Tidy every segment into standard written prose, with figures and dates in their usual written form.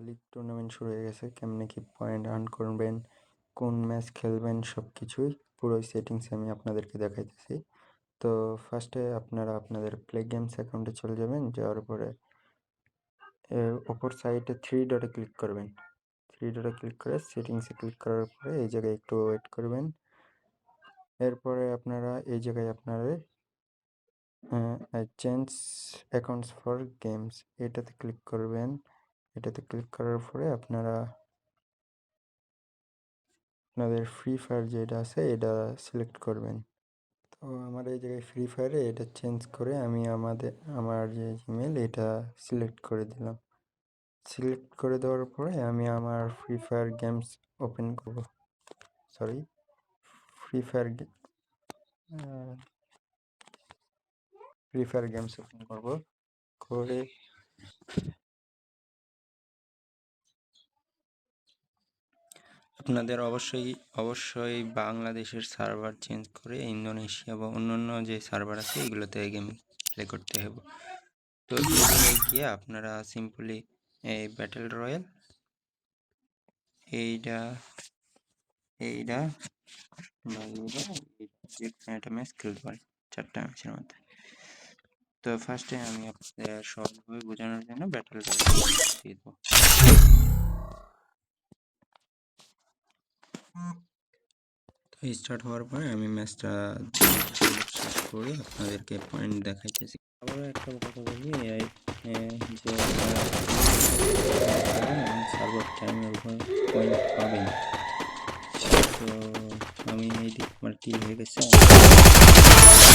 League tournament শুরু হয়ে গেছে। কেমনে কি পয়েন্ট আর্ন করবেন, কোন ম্যাচ খেলবেন, সব কিছুই পুরো সেটিংস আমি আপনাদেরকে দেখাইতেছি। তো ফার্স্টে আপনারা আপনাদের প্লে গেমস অ্যাকাউন্টে চলে যাবেন। যাওয়ার পরে ওপর সাইডে থ্রি ডটে ক্লিক করবেন। থ্রি ডটে ক্লিক করে সেটিংসে ক্লিক করার পরে এই জায়গায় একটু ওয়েট করবেন। এরপরে আপনারা এই জায়গায় আপনারা চেঞ্জ অ্যাকাউন্টস ফর গেমস এটাতে ক্লিক করবেন। এটাতে ক্লিক করার পরে আপনারা আপনাদের ফ্রি ফায়ার যেটা আছে এটা সিলেক্ট করবেন। তো আমার এই জায়গায় ফ্রি ফায়ারে এটা চেঞ্জ করে আমি আমার যে জিমেল এটা সিলেক্ট করে দিলাম। সিলেক্ট করে দেওয়ার পরে আমি আমার ফ্রি ফায়ার গেমস ওপেন করব। Sorry, free fire free fire games open করব। করে আপনাদের অবশ্যই বাংলাদেশের সার্ভার চেঞ্জ করে ইন্দোনেশিয়া বা অন্যান্য যে সার্ভার আছে এগুলোতে গেম প্লে করতে হবে। তো এই জায়গায় গিয়ে আপনারা সিম্পলি এই ব্যাটেল রয়্যাল এইটা একটা ম্যাচ খেলতে পারি 4টা ম্যাচের মধ্যে। তো ফার্স্টে আমি আপনাদের সহজভাবে বোঝানোর জন্য ব্যাটেল রয়্যাল দিয়ে দেবো। তো স্টার্ট হওয়ার পরে আমি ম্যাচটা শেষ করে আপনাদেরকে পয়েন্ট দেখাইতেছি। আবারও একটা কথা বলি, যে সার্ভার টাইমের উপর পয়েন্ট পাবেন। তো আমি এই দিক আমার কিল হয়ে গেছে।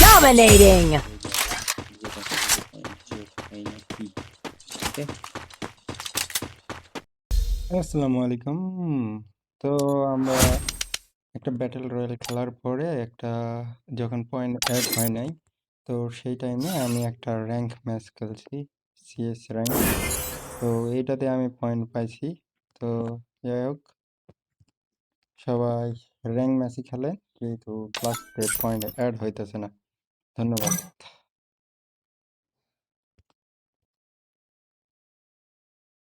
Dominating. আসসালামু আলাইকুম। তো আমরা একটা ব্যাটেল রয়্যাল খেলার পরে যখন পয়েন্ট অ্যাড হয় নাই, তো সেই টাইমে আমি একটা র্যাঙ্ক ম্যাচ খেলছি, সিএস র্যাঙ্ক। তো এইটাতে আমি পয়েন্ট পাইছি। তো যাই হোক, সবাই র্যাঙ্ক ম্যাচই খেলে, কিন্তু ক্লাসে পয়েন্ট অ্যাড হইতেছে না। ধন্যবাদ।